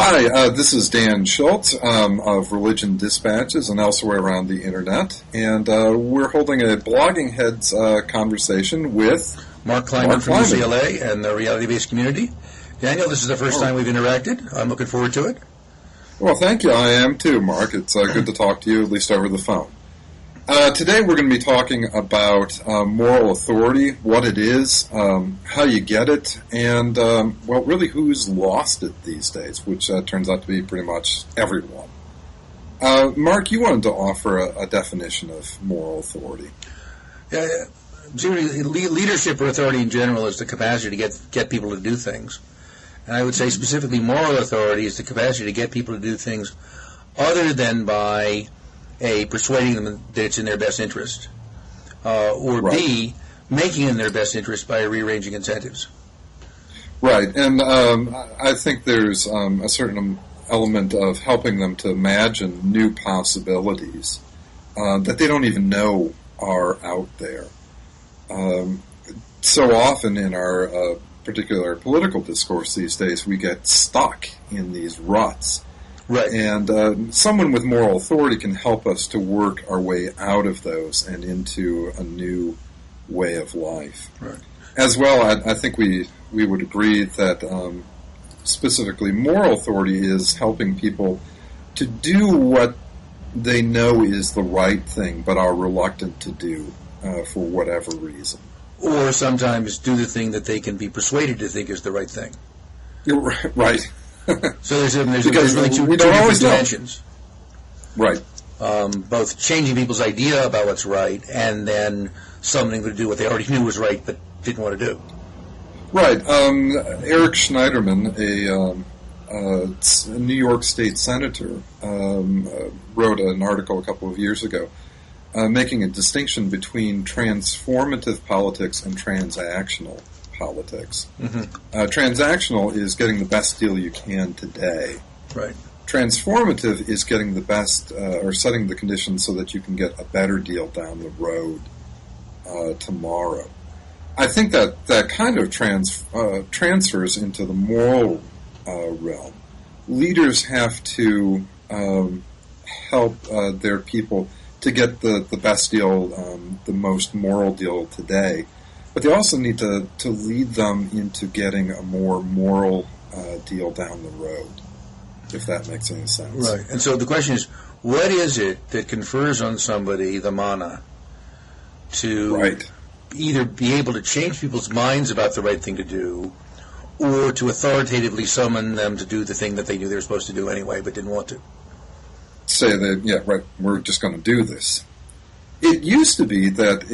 Hi, this is Dan Schultz of Religion Dispatches and elsewhere around the internet, and we're holding a Blogging Heads conversation with Mark Kleiman from UCLA and the reality-based community. Daniel, this is the first time we've interacted. I'm looking forward to it. Well, thank you. I am too, Mark. It's good to talk to you, at least over the phone. Today we're going to be talking about moral authority, what it is, how you get it, and, well, really who's lost it these days, which turns out to be pretty much everyone. Mark, you wanted to offer a definition of moral authority. Yeah, leadership or authority in general is the capacity to get people to do things. And I would say specifically moral authority is the capacity to get people to do things other than by A, persuading them that it's in their best interest, or right. B, making it in their best interest by rearranging incentives. Right, and I think there's a certain element of helping them to imagine new possibilities that they don't even know are out there. So often in our particular political discourse these days, we get stuck in these ruts. Right. And someone with moral authority can help us to work our way out of those and into a new way of life. Right. As well, I think we would agree that specifically moral authority is helping people to do what they know is the right thing but are reluctant to do for whatever reason. Or sometimes do the thing that they can be persuaded to think is the right thing. Right. So there's really two different dimensions. Right. Both changing people's idea about what's right and then summoning them to do what they already knew was right but didn't want to do. Right. Eric Schneiderman, a New York State senator, wrote an article a couple of years ago making a distinction between transformative politics and transactional politics. Mm-hmm. Transactional is getting the best deal you can today. Right. Transformative is getting the best or setting the conditions so that you can get a better deal down the road tomorrow. I think that kind of transfers into the moral realm. Leaders have to help their people to get the best deal, the most moral deal today. But they also need to lead them into getting a more moral deal down the road, if that makes any sense. Right. And so the question is, what is it that confers on somebody the mana to either be able to change people's minds about the right thing to do or to authoritatively summon them to do the thing that they knew they were supposed to do anyway but didn't want to? Say that, we're just going to do this. It used to be that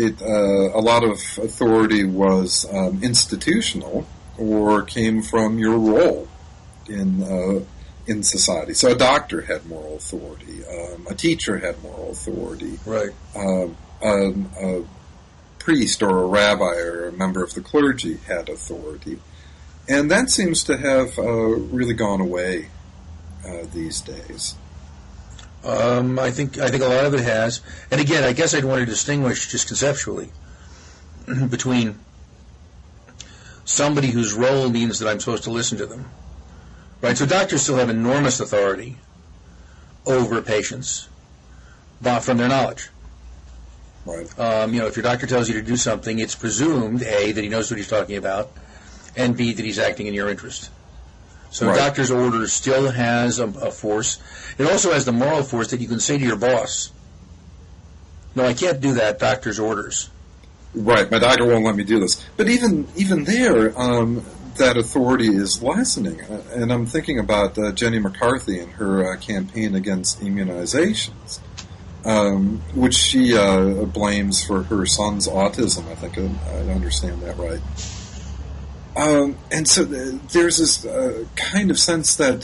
a lot of authority was institutional or came from your role in society. So a doctor had moral authority, a teacher had moral authority, right? A priest or a rabbi or a member of the clergy had authority, and that seems to have really gone away these days. I think a lot of it has. And again, I guess I'd want to distinguish just conceptually between somebody whose role means that I'm supposed to listen to them. Right? So doctors still have enormous authority over patients from their knowledge. Right. If your doctor tells you to do something, it's presumed, A, that he knows what he's talking about, and B, that he's acting in your interest. So a doctor's order still has a force. It also has the moral force that you can say to your boss, no, I can't do that, doctor's orders. Right, my doctor won't let me do this. But even there, that authority is lessening. And I'm thinking about Jenny McCarthy and her campaign against immunizations, which she blames for her son's autism. I think I understand that right. And so there's this kind of sense that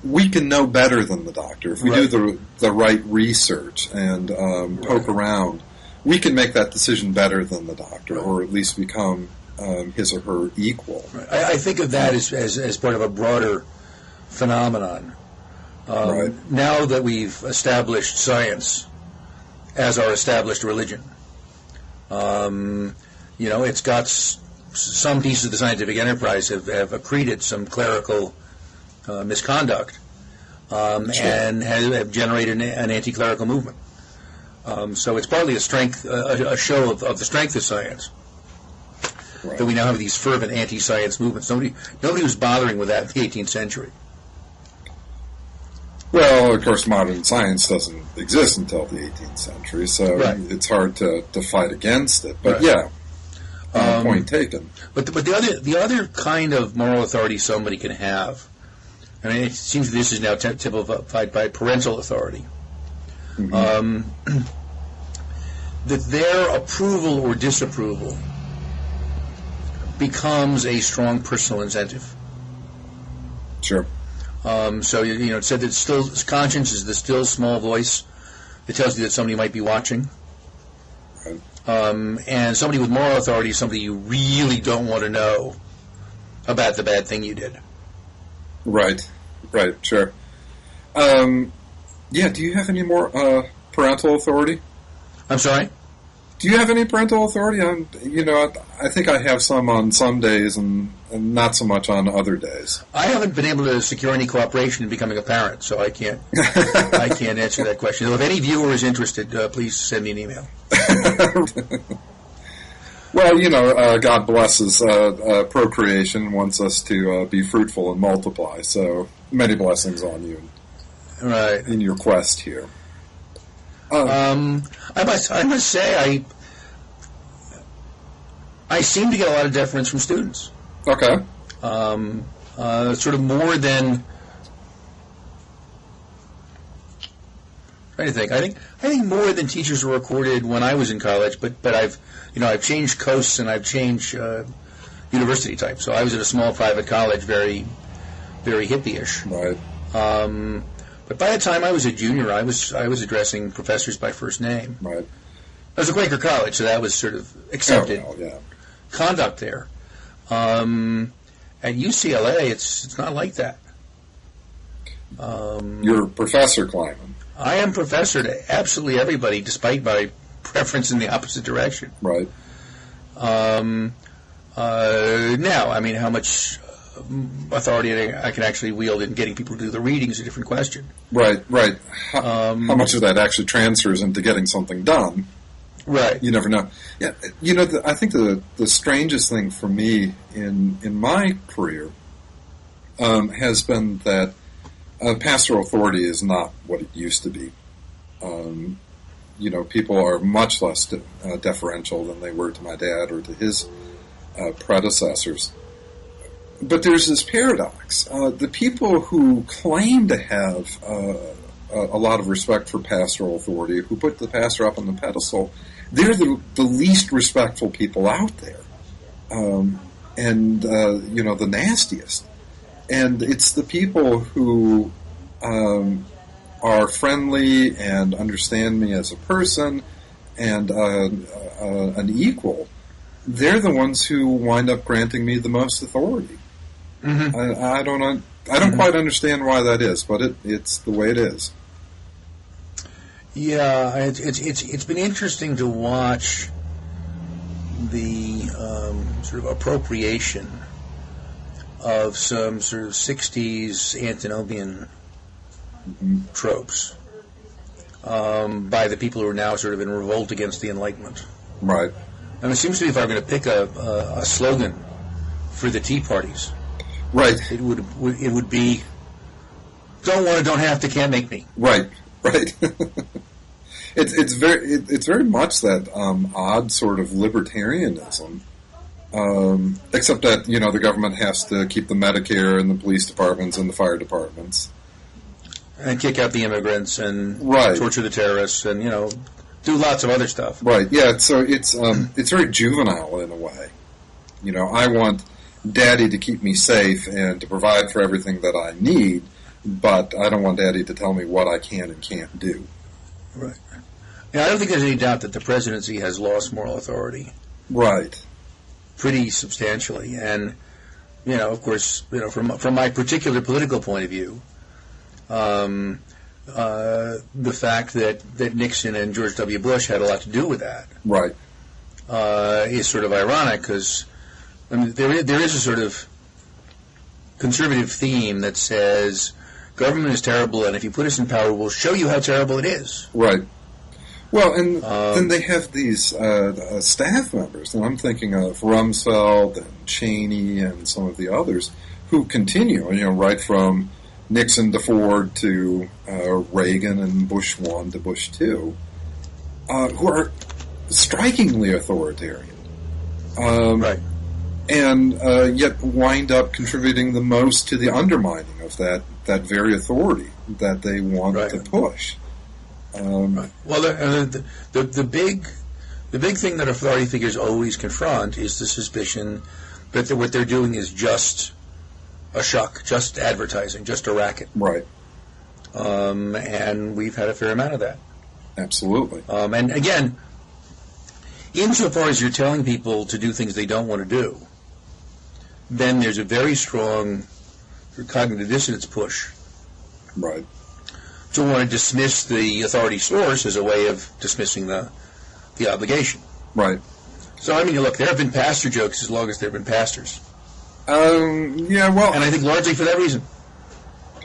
we can know better than the doctor. If we do the right research and poke around, we can make that decision better than the doctor, or at least become his or her equal. Right. I think of that as part of a broader phenomenon. Now that we've established science as our established religion, it's got some pieces of the scientific enterprise have accreted some clerical misconduct, and have generated an anti-clerical movement. So it's partly a show of the strength of science. Right. That we now have these fervent anti-science movements. Nobody was bothering with that in the 18th century. Well, of course, modern science doesn't exist until the 18th century, so it's hard to fight against it. But point taken. But the other kind of moral authority somebody can have, I mean, it seems this is now typified by parental authority. Mm-hmm. That their approval or disapproval becomes a strong personal incentive. Sure. So it said that conscience is the still small voice that tells you that somebody might be watching. Right. And somebody with moral authority is somebody you really don't want to know about the bad thing you did. Right. Sure. Do you have any more parental authority? I'm sorry? Do you have any parental authority? I think I have some on some days and not so much on other days. I haven't been able to secure any cooperation in becoming a parent, so I can't answer that question. So if any viewer is interested, please send me an email. Well, God blesses procreation, wants us to be fruitful and multiply. So many blessings on you, right, in your quest here. I must say I seem to get a lot of deference from students. Okay. Sort of more than. Trying to think. I think more than teachers were recorded when I was in college, but I've changed coasts and I've changed university type. So I was at a small private college, very, very hippie-ish. Right. But by the time I was a junior, I was addressing professors by first name. Right. I was a Quaker college, so that was sort of accepted conduct there. At UCLA, it's not like that. You're Professor Kleiman. I am professor to absolutely everybody, despite my preference in the opposite direction. Right. Now, I mean, how much authority I can actually wield in getting people to do the reading is a different question. Right. How much of that actually transfers into getting something done? Right. You never know. Yeah. I think the strangest thing for me in my career has been that pastoral authority is not what it used to be. People are much less deferential than they were to my dad or to his predecessors. But there's this paradox. The people who claim to have a lot of respect for pastoral authority, who put the pastor up on the pedestal, they're the least respectful people out there. The nastiest. And it's the people who are friendly and understand me as a person and an equal. They're the ones who wind up granting me the most authority. Mm-hmm. I don't quite understand why that is, but it's the way it is. Yeah, it's been interesting to watch the sort of appropriation of some sort of 60s antinomian tropes by the people who are now sort of in revolt against the Enlightenment. Right. And it seems to me if I'm going to pick a slogan for the Tea Parties, right, it would be "Don't want to, don't have to, can't make me." Right. It's very much that odd sort of libertarianism, except that the government has to keep the Medicare and the police departments and the fire departments, and kick out the immigrants and torture the terrorists and do lots of other stuff. Right. Yeah. So it's very juvenile in a way. I want Daddy to keep me safe and to provide for everything that I need, but I don't want Daddy to tell me what I can and can't do. Right. Yeah, I don't think there's any doubt that the presidency has lost moral authority. Right. Pretty substantially, and of course, from my particular political point of view, the fact that Nixon and George W. Bush had a lot to do with that, right, is sort of ironic because there is a sort of conservative theme that says government is terrible, and if you put us in power, we'll show you how terrible it is. Right. Well, and then they have these staff members, and I'm thinking of Rumsfeld and Cheney and some of the others who continue, right from Nixon to Ford to Reagan and Bush 1 to Bush 2, who are strikingly authoritarian. Right. And yet wind up contributing the most to the undermining of that very authority that they want to push. Right. Well, the big thing that authority figures always confront is the suspicion that what they're doing is just a shuck, just advertising, just a racket. Right. And we've had a fair amount of that. Absolutely. And again, insofar as you're telling people to do things they don't want to do, then there's a very strong cognitive dissonance push. Right. To want to dismiss the authority source as a way of dismissing the obligation. Right. So, I mean, look, there have been pastor jokes as long as there have been pastors. Yeah, well... And I think largely for that reason.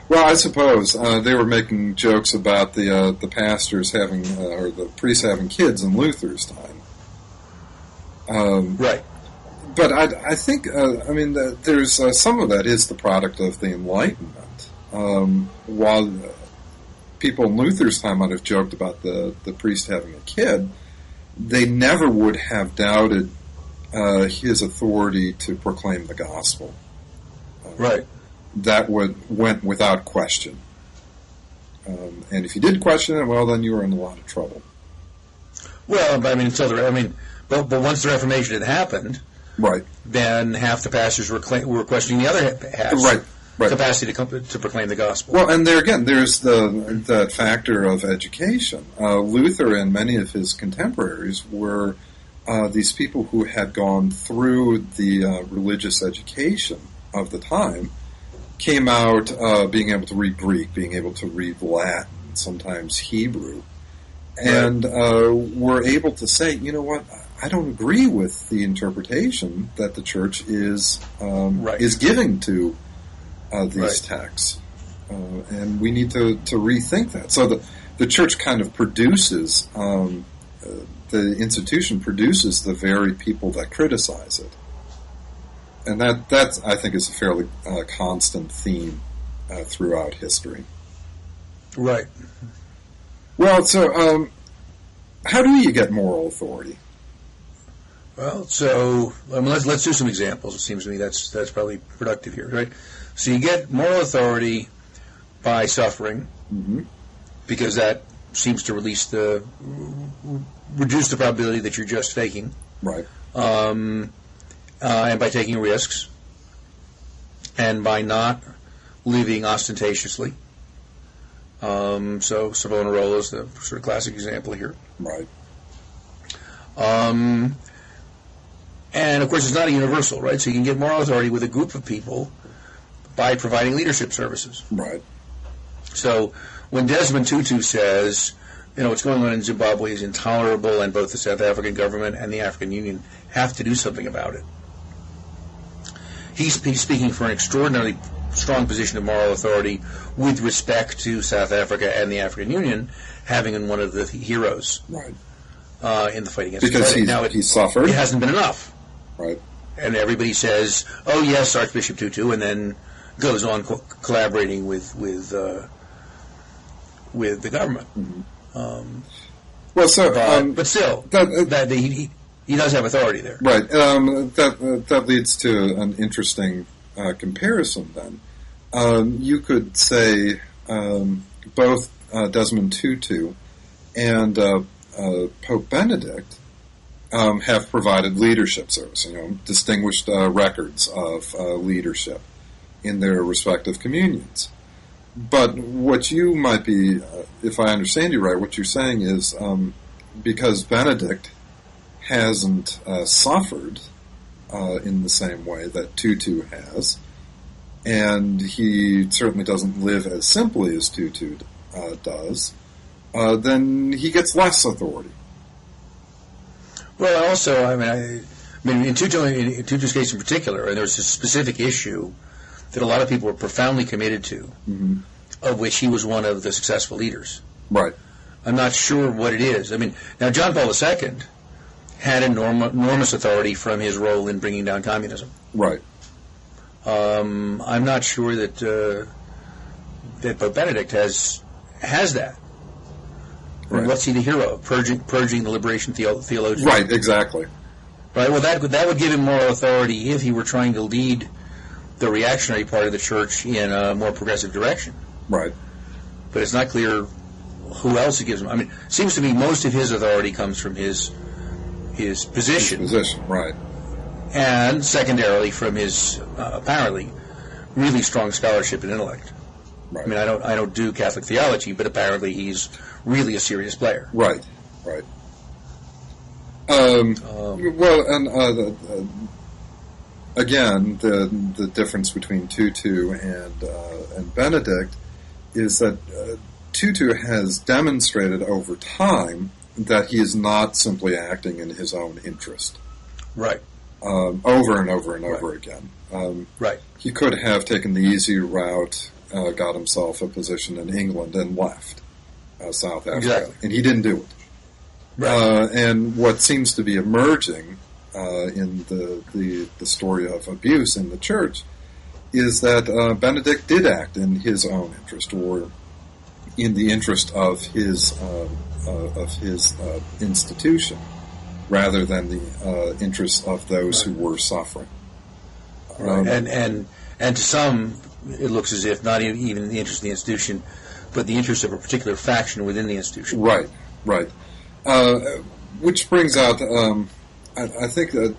Well, I suppose they were making jokes about the pastors having, or the priests having kids in Luther's time. Right. But I think, there's some of that is the product of the Enlightenment. While people in Luther's time might have joked about the priest having a kid, they never would have doubted his authority to proclaim the gospel. Right. That went without question. And if you did question it, well, then you were in a lot of trouble. Well, but but once the Reformation had happened, right, then half the pastors were questioning the other half's capacity to proclaim the gospel. Well, and there again, there's the factor of education. Luther and many of his contemporaries were these people who had gone through the religious education of the time, came out being able to read Greek, being able to read Latin, sometimes Hebrew, and were able to say, you know what, I don't agree with the interpretation that the church is giving to these texts, and we need to rethink that. So the church kind of produces, the institution produces the very people that criticize it. And that I think is a fairly constant theme throughout history. Right. Well, so how do you get moral authority? Well, so let's do some examples. It seems to me that's probably productive here, right? So you get moral authority by suffering, because that seems to reduce the probability that you're just faking. Right. And by taking risks, and by not living ostentatiously. So Savonarola is the sort of classic example here. Right. And of course, it's not a universal, right? So you can get moral authority with a group of people by providing leadership services. Right. So when Desmond Tutu says, what's going on in Zimbabwe is intolerable, and both the South African government and the African Union have to do something about it, he's speaking for an extraordinarily strong position of moral authority with respect to South Africa and the African Union having been one of the heroes in the fight against because he suffered. It hasn't been enough. Right. And everybody says, oh, yes, Archbishop Tutu, and then goes on collaborating with the government. Well, so... but still, he does have authority there. Right. That leads to an interesting comparison, then. You could say both Desmond Tutu and Pope Benedict have provided leadership service, distinguished records of leadership in their respective communions. But what you might be, if I understand you right, what you're saying is because Benedict hasn't suffered in the same way that Tutu has, and he certainly doesn't live as simply as Tutu does, then he gets less authority. Well, also, in Tutu's case in particular, and there's a specific issue that a lot of people were profoundly committed to, of which he was one of the successful leaders. Right. I'm not sure what it is. I mean, now John Paul II had enormous authority from his role in bringing down communism. Right. I'm not sure that that Pope Benedict has that. Right. What's he the hero of? Purging the liberation theologians. Right, exactly. Right. Well, that would give him moral authority if he were trying to lead the reactionary part of the church in a more progressive direction. Right. But it's not clear who else it gives him. I mean, it seems to me most of his authority comes from his position. His position, right. And secondarily from his apparently really strong scholarship and intellect. Right. I mean, I don't do Catholic theology, but apparently he's really a serious player. Right. Right. Well, and again, the difference between Tutu and Benedict is that Tutu has demonstrated over time that he is not simply acting in his own interest. Right. Over and over and over again. Right. He could have taken the easy route, got himself a position in England, and left South Africa. Exactly. And he didn't do it. Right. And what seems to be emerging in the story of abuse in the church is that Benedict did act in his own interest, or in the interest of his institution, rather than the interests of those who were suffering. Right. And to some, it looks as if not even the interest of the institution, but the interest of a particular faction within the institution. Right. Right. Which brings out, I think that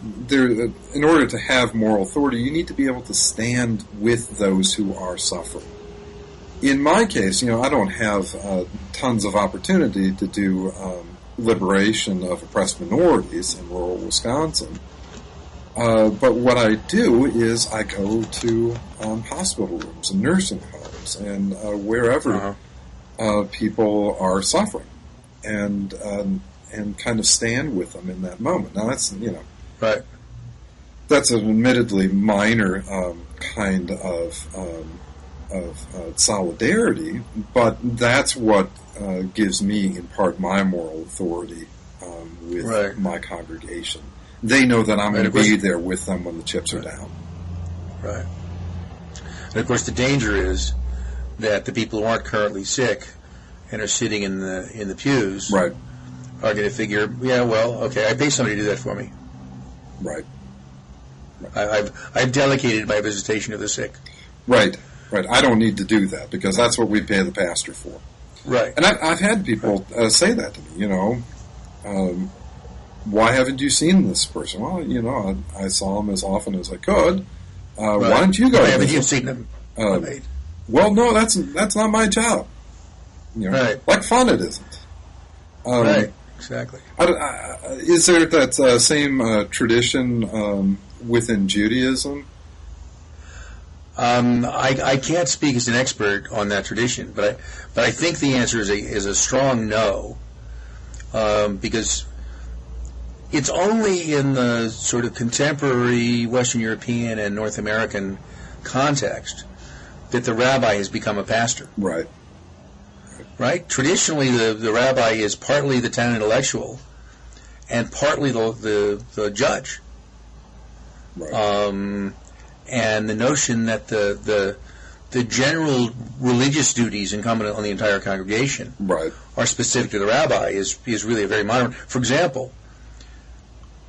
in order to have moral authority, you need to be able to stand with those who are suffering. In my case, I don't have tons of opportunity to do liberation of oppressed minorities in rural Wisconsin. But what I do is I go to hospital rooms and nursing homes and wherever people are suffering, and kind of stand with them in that moment. Now that's right. That's an admittedly minor kind of solidarity, but that's what gives me in part my moral authority with my congregation. They know that I'm going to be there with them when the chips are down. Right. And of course, the danger is that the people who aren't currently sick and are sitting in the pews right. are going to figure, yeah, well, okay, I pay somebody to do that for me. Right. I've delegated my visitation of the sick. Right. Right. I don't need to do that because that's what we pay the pastor for. Right. And I've had people say that to me. Why haven't you seen this person? Well, I saw him as often as I could. Why don't you go? Why haven't you seen him? Well, no, that's not my job. Right. Like fun it isn't. Right. Exactly. Is there that same tradition within Judaism? I can't speak as an expert on that tradition, but I think the answer is a strong no, because it's only in the sort of contemporary Western European and North American context that the rabbi has become a pastor. Right. Right? Traditionally, the rabbi is partly the town intellectual and partly the judge. Right. And the notion that the general religious duties incumbent on the entire congregation are specific to the rabbi is really a very modern. For example,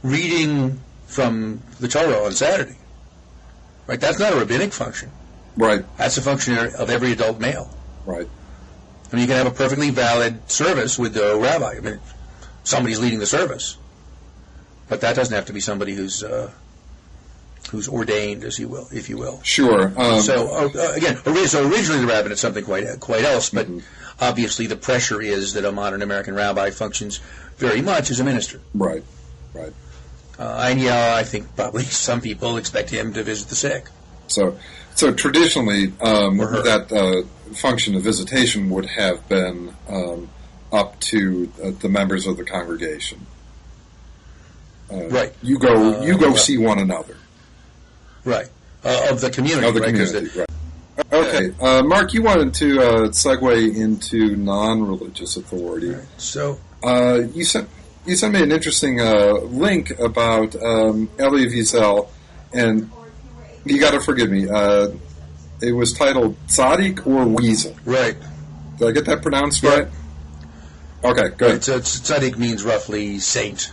reading from the Torah on Saturday, right? That's not a rabbinic function. Right. That's a function of every adult male. Right. I mean, you can have a perfectly valid service with the rabbi. I mean, somebody's leading the service, but that doesn't have to be somebody who's ordained, if you will. Sure. So originally the rabbinate is something quite else, but obviously the pressure is that a modern American rabbi functions very much as a minister. Right. Right. And I think probably some people expect him to visit the sick. So traditionally, that function of visitation would have been up to the members of the congregation. Right. You go see one another. Right. of the community. Of the community, right. Okay, Mark, you wanted to segue into non-religious authority. Right. So you sent me an interesting link about Elie Wiesel, and you got to forgive me. It was titled "Tzaddik or Weasel." Right. Did I get that pronounced right? Okay, good. Right, so tzaddik means roughly saint.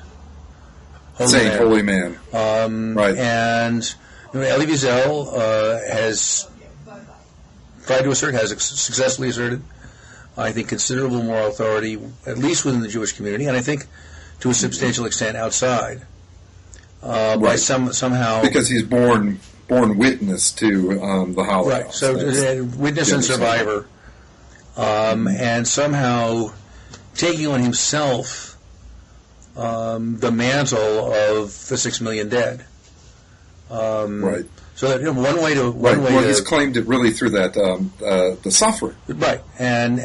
Holy man. Right. And Elie Wiesel has tried to assert, has successfully asserted, I think, considerable moral authority, at least within the Jewish community, and I think to a substantial extent outside. By somehow, because he's born witness to the Holocaust. Right. So witness and survivor, and somehow taking on himself the mantle of the 6 million dead. Right. So that one way to he's claimed it really through that the suffering. Right. And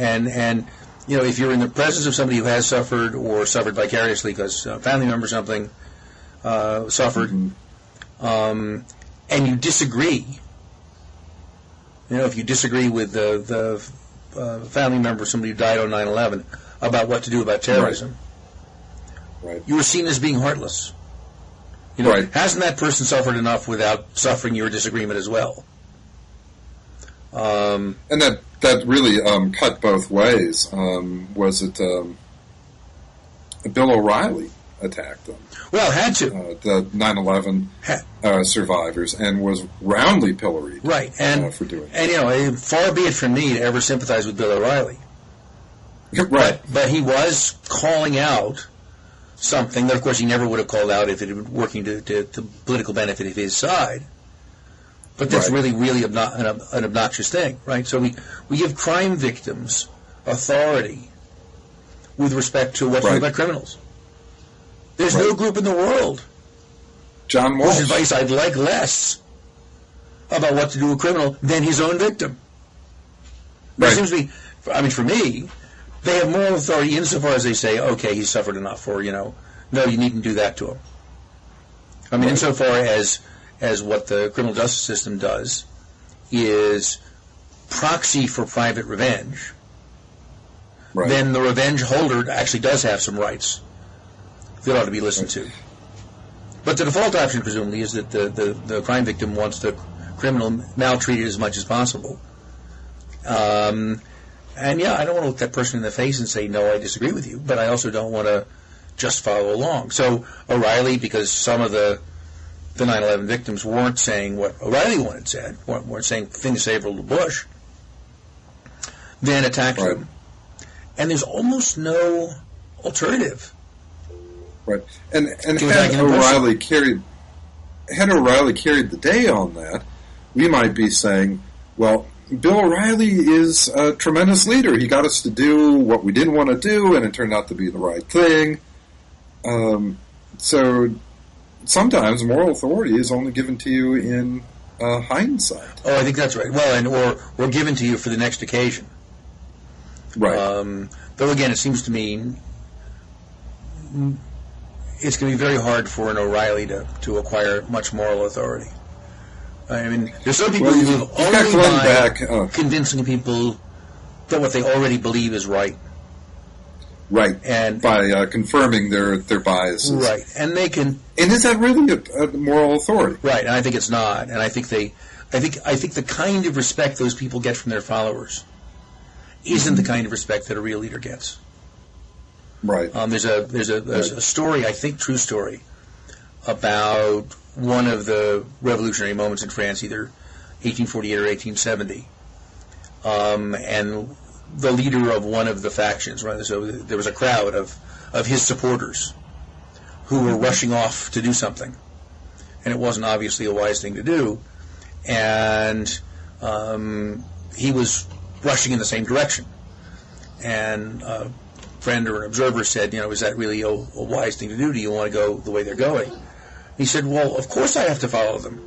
if you're in the presence of somebody who has suffered or suffered vicariously because a family member or something suffered, and you disagree, if you disagree with the family member of somebody who died on 9/11 about what to do about terrorism, right. You were seen as being heartless. Right. Hasn't that person suffered enough without suffering your disagreement as well? And that really cut both ways. Was it Bill O'Reilly attacked them? Well, had to. The 9/11 survivors, and was roundly pilloried. Right, and for doing that. And far be it from me to ever sympathize with Bill O'Reilly. Right, but he was calling out something that, of course, he never would have called out if it had been working to political benefit of his side. But that's really an obnoxious thing, right? So we give crime victims authority with respect to what to do about criminals. There's no group in the world whose advice I'd like less about what to do with a criminal than his own victim. It seems to be, for me, they have moral authority insofar as they say, okay, he's suffered enough, or, no, you needn't do that to him. Insofar as what the criminal justice system does is proxy for private revenge, then the revenge holder actually does have some rights that ought to be listened to. But the default option, presumably, is that the crime victim wants the criminal maltreated as much as possible. And I don't want to look that person in the face and say, no, I disagree with you, but I also don't want to just follow along. So O'Reilly, because some of the 9/11 victims weren't saying what O'Reilly wanted said, weren't saying things favorable to Bush, then attacked them. And there's almost no alternative. Right. And had O'Reilly carried the day on that, we might be saying, well, Bill O'Reilly is a tremendous leader. He got us to do what we didn't want to do, and it turned out to be the right thing. So sometimes moral authority is only given to you in hindsight. Oh, I think that's right. Well, or given to you for the next occasion. Right. Though again, it seems to me it's going to be very hard for an O'Reilly to acquire much moral authority. There's some people who live only by convincing people that what they already believe is right. Right, and by confirming their biases. Right, and they can. And is that really a moral authority? Right, and I think it's not. And I think the kind of respect those people get from their followers isn't the kind of respect that a real leader gets. Right. There's a story, I think, true story, about one of the revolutionary moments in France, either 1848 or 1870, and the leader of one of the factions. Right, so there was a crowd of his supporters who were rushing off to do something, and it wasn't obviously a wise thing to do, and he was rushing in the same direction, and a friend or an observer said, is that really a wise thing to do? Do you want to go the way they're going? He said, well, of course I have to follow them.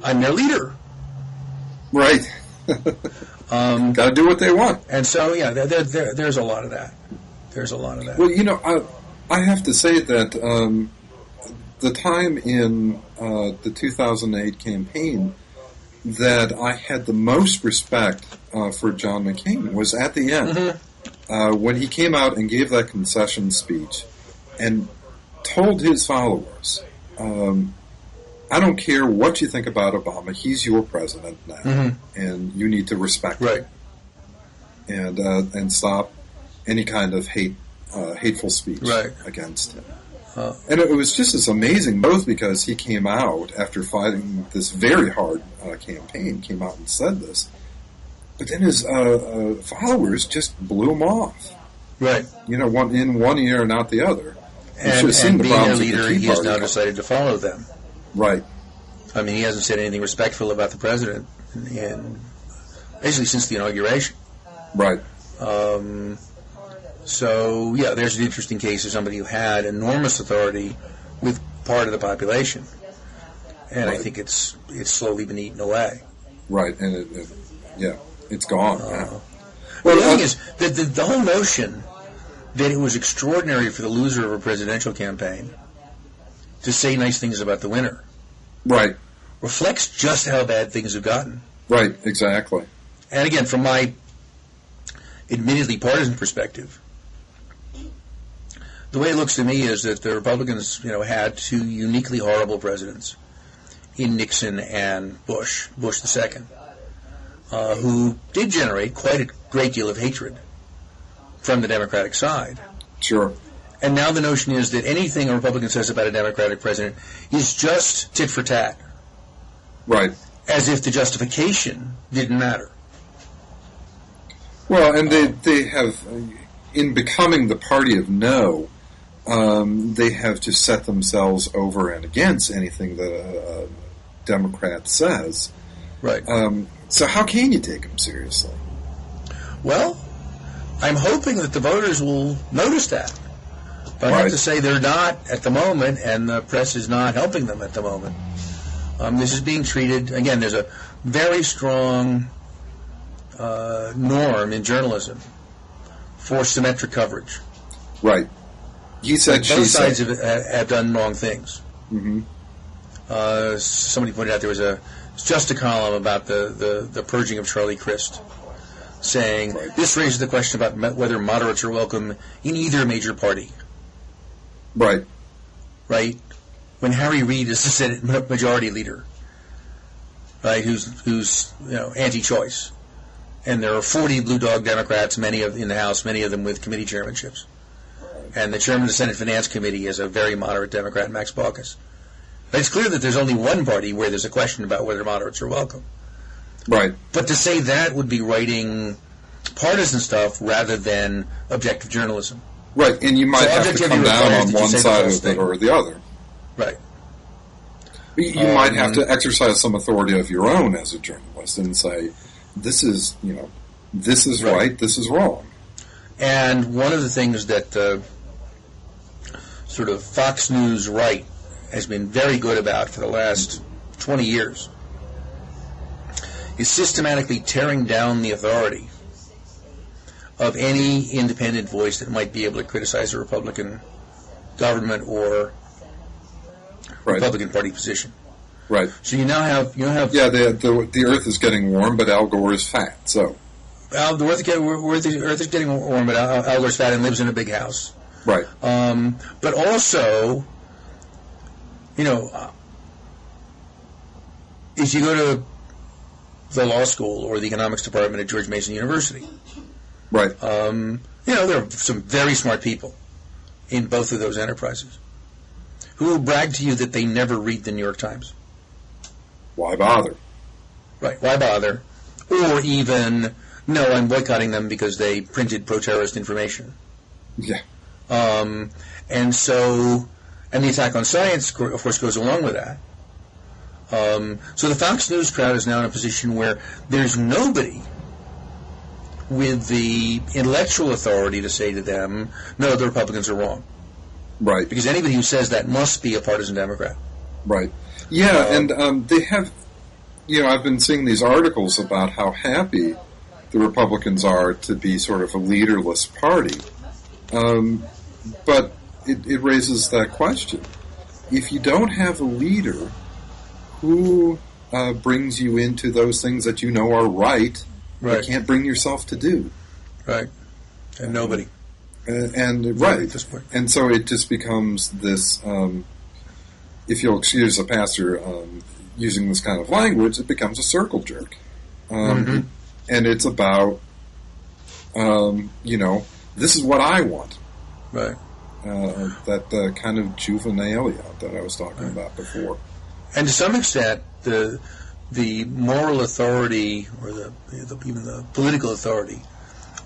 I'm their leader. Right. Got to do what they want. And so, there's a lot of that. There's a lot of that. Well, I have to say that the time in the 2008 campaign that I had the most respect for John McCain was at the end, when he came out and gave that concession speech and told his followers, I don't care what you think about Obama, he's your president now, and you need to respect him. And stop any kind of hateful speech against him. And it was just as amazing, both because he came out after fighting this very hard campaign, came out and said this, but then his followers just blew him off. Right. One in one ear and out the other. And being their leader, he has now decided to follow them. Right. I mean, he hasn't said anything respectful about the president basically since the inauguration. Right. So, yeah, there's an interesting case of somebody who had enormous authority with part of the population. And I think it's slowly been eaten away. Right, and it's gone now. Well, the thing is, the whole notion that it was extraordinary for the loser of a presidential campaign to say nice things about the winner. Right. Reflects just how bad things have gotten. Right, exactly. And again, from my admittedly partisan perspective, the way it looks to me is that the Republicans, had two uniquely horrible presidents in Nixon and Bush II, who did generate quite a great deal of hatred from the Democratic side. Sure. And now the notion is that anything a Republican says about a Democratic president is just tit for tat. Right. As if the justification didn't matter. Well, and they have, in becoming the party of no, they have to set themselves over and against anything that a Democrat says. Right. So how can you take them seriously? Well, I'm hoping that the voters will notice that. But I have to say they're not at the moment, and the press is not helping them at the moment. This is being treated, again, there's a very strong norm in journalism for symmetric coverage. Right. He said, both sides have done wrong things. Mm-hmm. Somebody pointed out there was just a column about the purging of Charlie Crist, saying this raises the question about whether moderates are welcome in either major party. Right. Right? When Harry Reid is the Senate Majority Leader, right, who's anti-choice. And there are 40 Blue Dog Democrats, many in the House, many of them with committee chairmanships. And the chairman of the Senate Finance Committee is a very moderate Democrat, Max Baucus. But it's clear that there's only one party where there's a question about whether moderates are welcome. Right. But to say that would be writing partisan stuff rather than objective journalism. Right, and you might have to come down on one side of it or the other. Right. You might have to exercise some authority of your own as a journalist and say, this is right, this is wrong. And one of the things that sort of Fox News right has been very good about for the last 20 years is systematically tearing down the authority of any independent voice that might be able to criticize a Republican government or Republican Party position. Right. So you now have yeah, the Earth is getting warm, but Al Gore is fat. So the Earth is getting warm, but Al Gore's fat and lives in a big house. Right. But also, if you go to the law school or the economics department at George Mason University, right. There are some very smart people in both of those enterprises who will brag to you that they never read the New York Times. Why bother? Right, why bother? Or even, no, I'm boycotting them because they printed pro-terrorist information. Yeah. And the attack on science, of course, goes along with that. So the Fox News crowd is now in a position where there's nobody with the intellectual authority to say to them, no, the Republicans are wrong. Right. Because anybody who says that must be a partisan Democrat. Right. Yeah, and they have, I've been seeing these articles about how happy the Republicans are to be sort of a leaderless party. But it raises that question. If you don't have a leader, who brings you into those things that you know are right, Right. you can't bring yourself to do. Right. And nobody. Right. At this point. And so it just becomes this, if you'll excuse a pastor using this kind of language, it becomes a circle jerk. And it's about, this is what I want. Right. That kind of juvenilia that I was talking about before. And to some extent, the moral authority, or even the political authority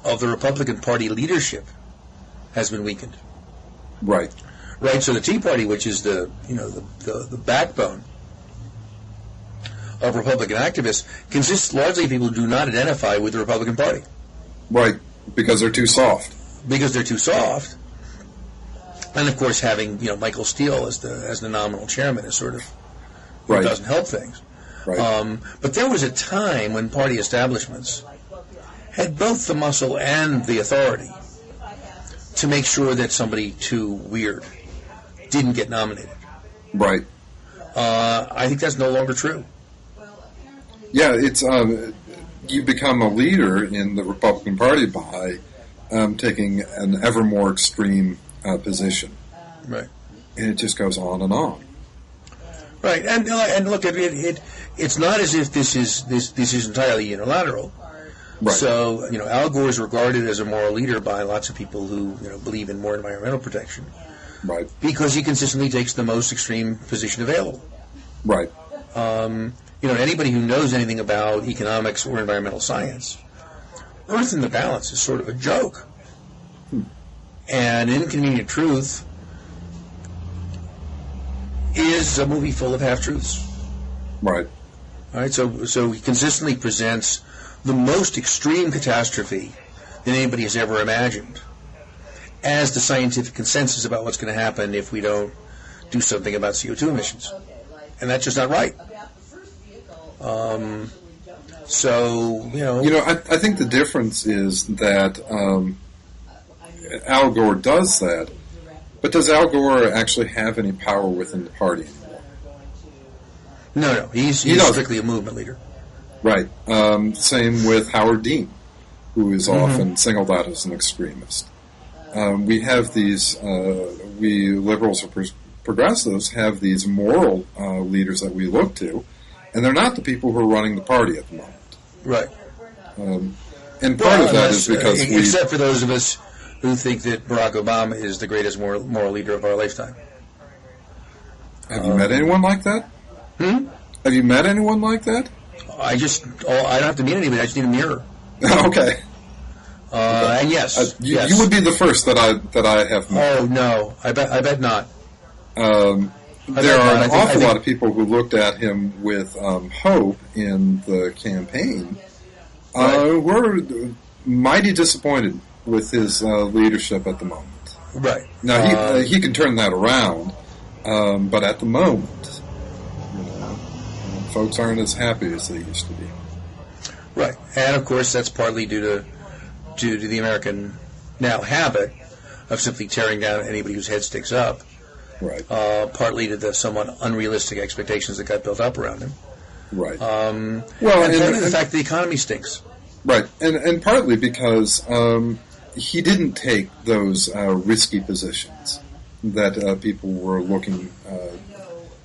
of the Republican Party leadership has been weakened. Right. Right. So the Tea Party, which is the backbone of Republican activists, consists largely of people who do not identify with the Republican Party. Right. Because they're too soft. Because they're too soft. And of course, having Michael Steele as the nominal chairman is sort of doesn't help things. Right. But there was a time when party establishments had both the muscle and the authority to make sure that somebody too weird didn't get nominated. Right. I think that's no longer true. Yeah, it's you become a leader in the Republican Party by taking an ever more extreme position. Right. And it just goes on and on. Right, and look, it's not as if this is entirely unilateral. Right. So Al Gore is regarded as a moral leader by lots of people who believe in more environmental protection. Right. Because he consistently takes the most extreme position available. Right. Anybody who knows anything about economics or environmental science, Earth in the Balance is sort of a joke. And Inconvenient Truth is a movie full of half-truths. Right. All right, so he consistently presents the most extreme catastrophe that anybody has ever imagined as the scientific consensus about what's going to happen if we don't do something about CO2 emissions. And that's just not right. I think the difference is that Al Gore does that, but does Al Gore actually have any power within the party anymore? No. He's strictly a movement leader. Right. Same with Howard Dean, who is often singled out as an extremist. We have these, we liberals or progressives have these moral leaders that we look to, and they're not the people who are running the party at the moment. Right. And part of that is because except for those of us who think that Barack Obama is the greatest moral leader of our lifetime. Have you met anyone like that? Have you met anyone like that? I don't have to meet anybody. I just need a mirror. Okay. And yes, yes. You would be the first that I have met. Oh no, I bet not. There are an awful lot of people who looked at him with hope in the campaign who were mighty disappointed with his leadership at the moment. Right. Now, he can turn that around, but at the moment, folks aren't as happy as they used to be. Right. And, of course, that's partly due to the American now habit of simply tearing down anybody whose head sticks up. Right. Partly to the somewhat unrealistic expectations that got built up around him. Right. And partly the fact that the economy stinks. Right. And partly because he didn't take those risky positions that people were looking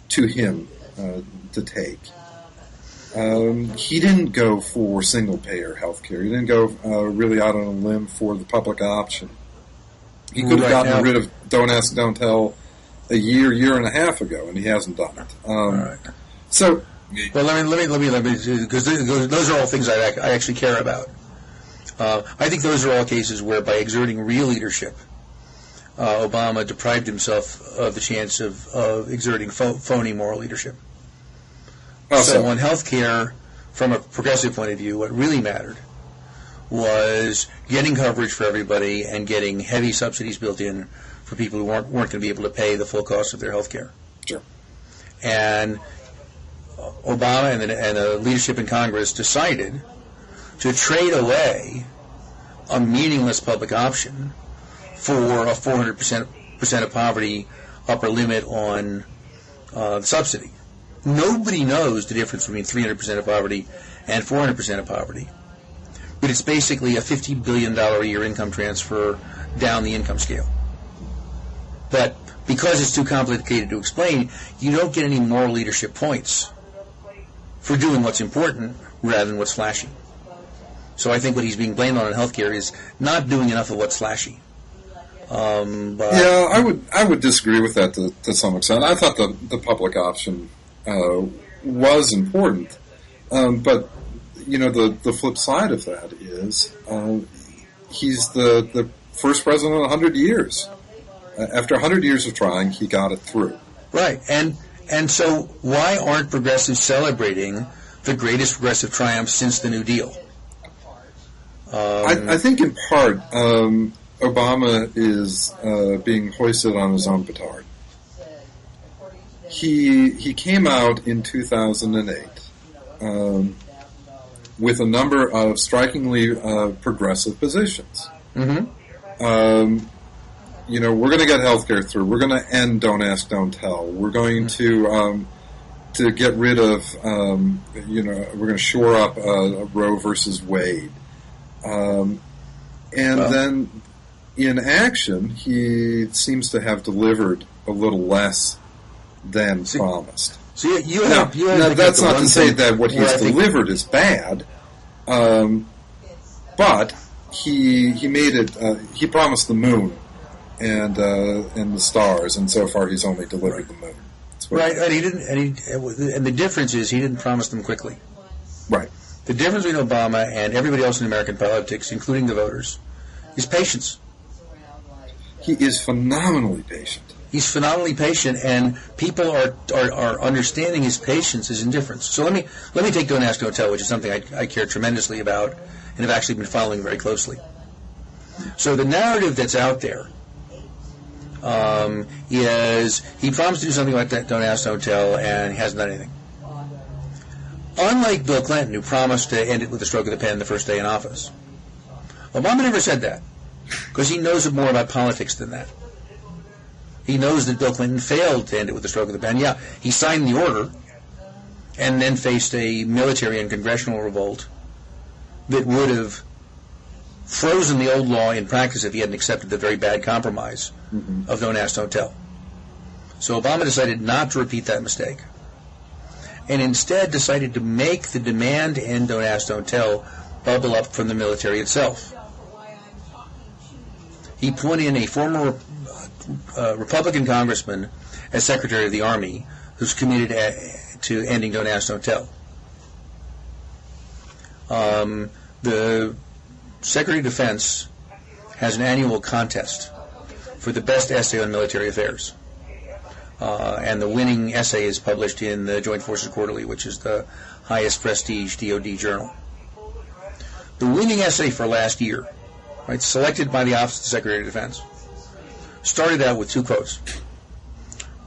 to him to take. He didn't go for single-payer health care. He didn't go really out on a limb for the public option. He could have gotten rid of Don't Ask, Don't Tell a year and a half ago, and he hasn't done it. All right. So, well, let me, because those are all things I actually care about. I think those are all cases where, by exerting real leadership, Obama deprived himself of the chance of exerting phony moral leadership. So on health care, from a progressive point of view, what really mattered was getting coverage for everybody and getting heavy subsidies built in for people who weren't going to be able to pay the full cost of their health care. Sure. And Obama and the leadership in Congress decided to trade away a meaningless public option for a 400% of poverty upper limit on the subsidy. Nobody knows the difference between 300% of poverty and 400% of poverty. But it's basically a $50 billion a year income transfer down the income scale. But because it's too complicated to explain, you don't get any moral leadership points for doing what's important rather than what's flashy. So I think what he's being blamed on in healthcare is not doing enough of what's flashy. Yeah, I would disagree with that to some extent. I thought the public option was important, but the flip side of that is he's the first president in 100 years. After 100 years of trying, he got it through. Right, and so why aren't progressives celebrating the greatest progressive triumph since the New Deal? I think in part Obama is being hoisted on his own petard. He came out in 2008 with a number of strikingly progressive positions. Mm-hmm. We're going to get healthcare through. We're going to end Don't Ask, Don't Tell. We're going to get rid of, we're going to shore up Roe versus Wade. Then in action, he seems to have delivered a little less than promised. So now that's not to say that what he's delivered is bad, but he made it. He promised the moon and the stars, and so far he's only delivered the moon. Right, and he didn't. And the difference is he didn't promise them quickly. Right. The difference between Obama and everybody else in American politics, including the voters, is patience. He is phenomenally patient. He's phenomenally patient, and people are understanding his patience as indifference. So let me take Don't Ask, Don't Tell, which is something I care tremendously about and have actually been following very closely. So the narrative that's out there is he promised to do something like that, Don't Ask, Don't Tell, and he hasn't done anything. Unlike Bill Clinton, who promised to end it with a stroke of the pen the first day in office, Obama never said that because he knows more about politics than that. He knows that Bill Clinton failed to end it with a stroke of the pen. Yeah, he signed the order and then faced a military and congressional revolt that would have frozen the old law in practice if he hadn't accepted the very bad compromise of Don't Ask, Don't Tell. So Obama decided not to repeat that mistake and instead decided to make the demand to end Don't Ask, Don't Tell bubble up from the military itself. He put in a former Republican congressman as Secretary of the Army who's committed to ending Don't Ask, Don't Tell. The Secretary of Defense has an annual contest for the best essay on military affairs. And the winning essay is published in the Joint Forces Quarterly, which is the highest prestige DoD journal. The winning essay for last year, right, selected by the Office of the Secretary of Defense, started out with two quotes.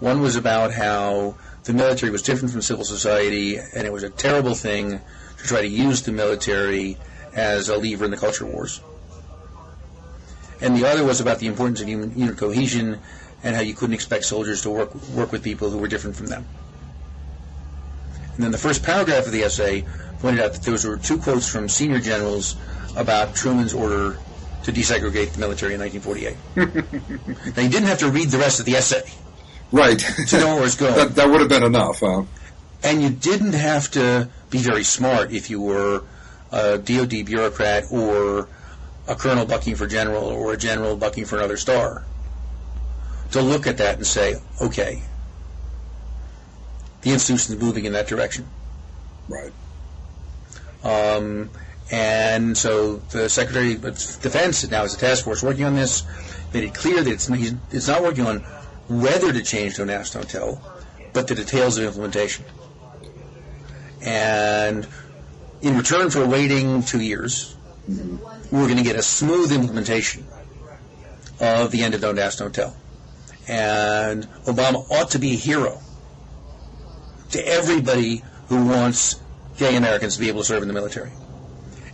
One was about how the military was different from civil society, and it was a terrible thing to try to use the military as a lever in the culture wars. And the other was about the importance of unit cohesion and how you couldn't expect soldiers to work with people who were different from them. And then the first paragraph of the essay pointed out that those were two quotes from senior generals about Truman's order to desegregate the military in 1948. Now, you didn't have to read the rest of the essay. Right. To know where it's going. That would have been enough. And you didn't have to be very smart if you were a DoD bureaucrat or a colonel bucking for general or a general bucking for another star to look at that and say, okay, the institution is moving in that direction. Right. And so the Secretary of Defense now has a task force working on this, made it clear that it's not working on whether to change Don't Ask, Don't Tell, but the details of implementation. And in return for waiting 2 years, we're going to get a smooth implementation of the end of Don't Ask, Don't Tell. And Obama ought to be a hero to everybody who wants gay Americans to be able to serve in the military.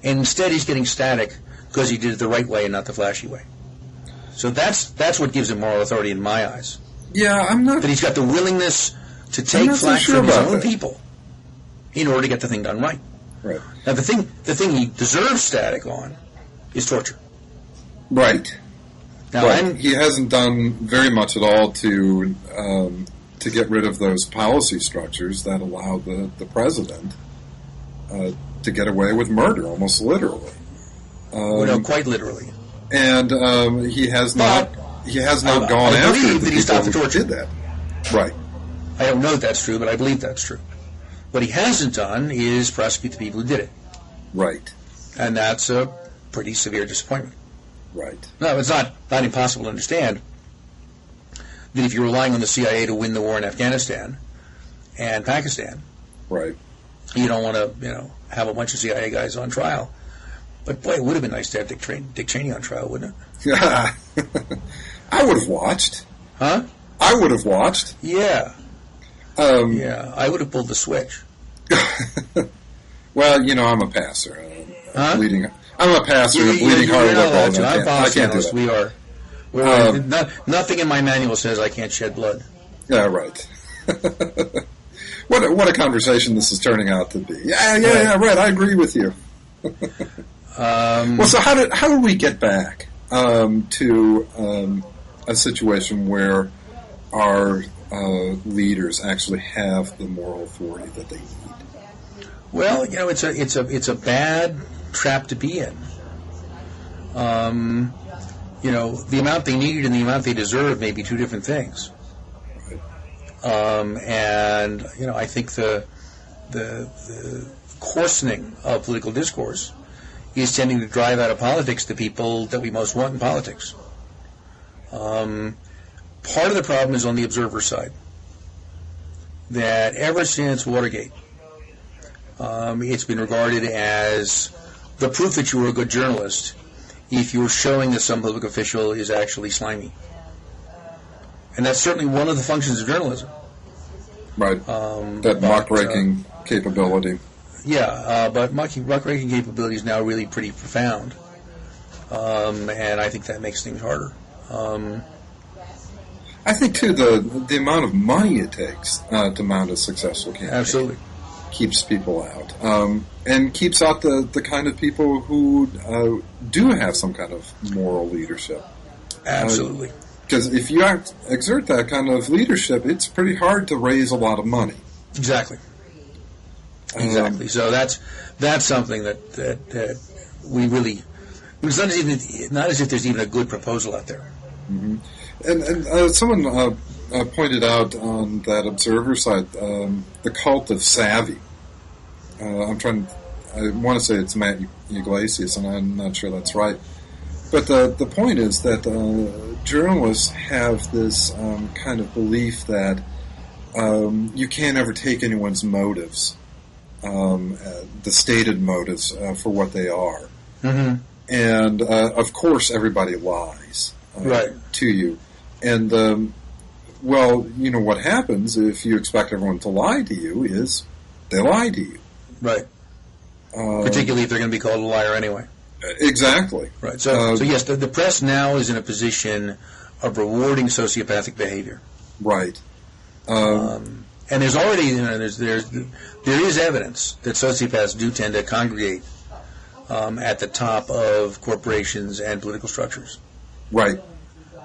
And instead he's getting static because he did it the right way and not the flashy way. So that's what gives him moral authority in my eyes. Yeah, I'm not... That he's got the willingness to take flack sure from his about own that. people in order to get the thing done right. Right. Now, the thing he deserves static on is torture. Right. Now, Right. He hasn't done very much at all to get rid of those policy structures that allow the president to get away with murder, almost literally. No, quite literally. And he has not gone I after believe the that he people stopped who the torture. did that. Right. I don't know if that's true, but I believe that's true. What he hasn't done is prosecute the people who did it. Right. And that's a pretty severe disappointment. Right. No, it's not impossible to understand that if you're relying on the CIA to win the war in Afghanistan and Pakistan, Right. you don't want to, have a bunch of CIA guys on trial. But boy, it would have been nice to have Dick Cheney on trial, wouldn't it? I would have watched. Huh? I would have watched. Yeah. Yeah, I would have pulled the switch. Well, I'm a pastor. Huh? I'm a pastor of bleeding heart liberals. I can't do that. We are. Nothing in my manual says I can't shed blood. Yeah, right. What a conversation this is turning out to be. Yeah, right. I agree with you. Well, so how did we get back to a situation where our leaders actually have the moral authority that they need? Well, it's a bad trap to be in. The amount they need and the amount they deserve may be two different things. And I think the coarsening of political discourse is tending to drive out of politics the people that we most want in politics. Part of the problem is on the observer side. That ever since Watergate, it's been regarded as the proof that you were a good journalist if you're showing that some public official is actually slimy. And that's certainly one of the functions of journalism. Right. That muckraking capability. Yeah, but muckraking capability is now really pretty profound. And I think that makes things harder. I think, too, the amount of money it takes to mount a successful campaign Absolutely. keeps people out. And keeps out the kind of people who do have some kind of moral leadership. Absolutely. Because if you exert that kind of leadership, it's pretty hard to raise a lot of money. Exactly. So that's something that we really. It's not as if there's even a good proposal out there. Mm-hmm. And someone pointed out on that observer side the cult of savvy. I want to say it's Matt Iglesias, and I'm not sure that's right. But the point is that journalists have this kind of belief that you can't ever take anyone's motives, the stated motives for what they are. Mm-hmm. And, of course, everybody lies to you. And, what happens if you expect everyone to lie to you is they lie to you. Right. Particularly if they're going to be called a liar anyway. Exactly. Right. So yes, the press now is in a position of rewarding sociopathic behavior. Right. And there's already there is evidence that sociopaths do tend to congregate at the top of corporations and political structures. Right.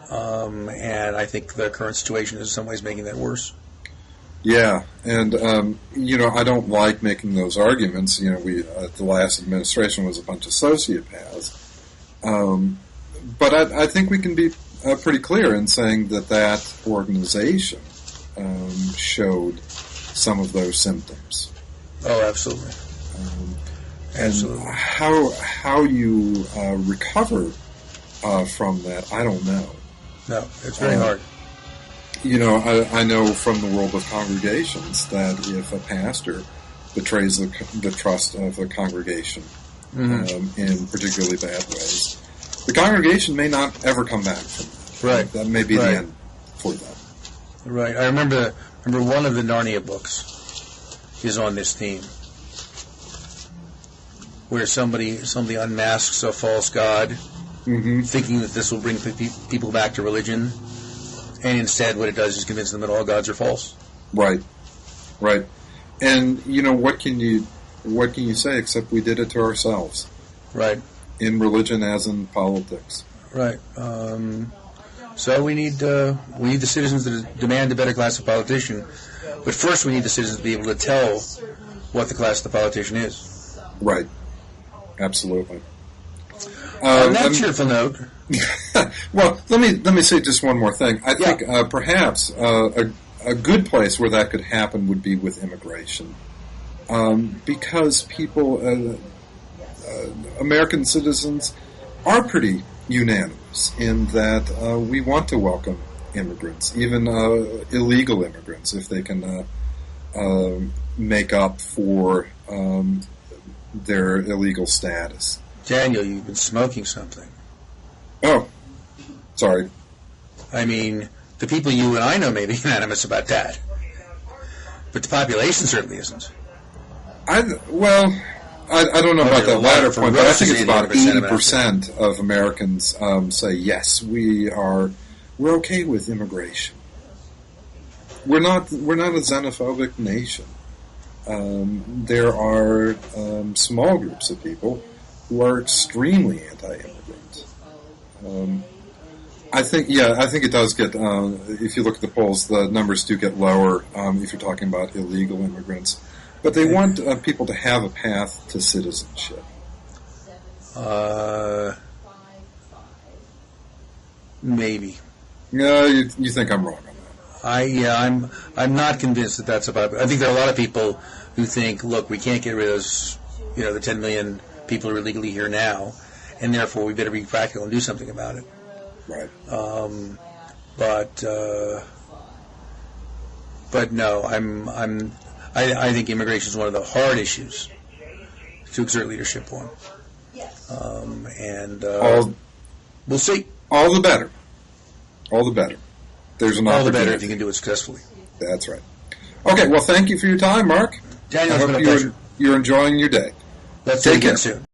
And I think the current situation is in some ways making that worse. Yeah, and I don't like making those arguments. The last administration was a bunch of sociopaths, but I think we can be pretty clear in saying that organization showed some of those symptoms. Oh, absolutely. Absolutely. And how you recover from that, I don't know. No, it's very hard. I know from the world of congregations that if a pastor betrays the trust of a congregation in particularly bad ways, the congregation may not ever come back from that. Right. That may be the end for them. Right. I remember one of the Narnia books is on this theme, where somebody unmasks a false god, thinking that this will bring people back to religion. And instead, what it does is convince them that all gods are false. Right. Right. And what can you say except we did it to ourselves? Right. In religion as in politics. Right. So we need the citizens to demand a better class of politician, but first we need the citizens to be able to tell what the class of the politician is. Right. Absolutely. On that cheerful note. Well, let me say just one more thing. I think perhaps a good place where that could happen would be with immigration, because people, American citizens, are pretty unanimous in that we want to welcome immigrants, even illegal immigrants, if they can make up for their illegal status. Daniel, you've been smoking something. Oh, sorry. I mean, the people you and I know may be unanimous about that, but the population certainly isn't. I don't know about that latter point, but I think it's about 80% of Americans say yes, we're okay with immigration. We're not a xenophobic nation. There are small groups of people who are extremely anti-immigrant. I think it does get. If you look at the polls, the numbers do get lower if you're talking about illegal immigrants. But they want people to have a path to citizenship. Maybe. Yeah, you think I'm wrong on that? I'm not convinced that that's about. I think there are a lot of people who think, look, we can't get rid of the 10 million people who are illegally here now, and therefore we better be practical and do something about it. Right. But no, I think immigration is one of the hard issues to exert leadership on. We'll see. All the better. All the better. There's an opportunity. All the better if you can do it successfully. That's right. Okay, well, thank you for your time, Mark. Daniel, it's been a pleasure. pleasure. You're enjoying your day. Let's take it soon.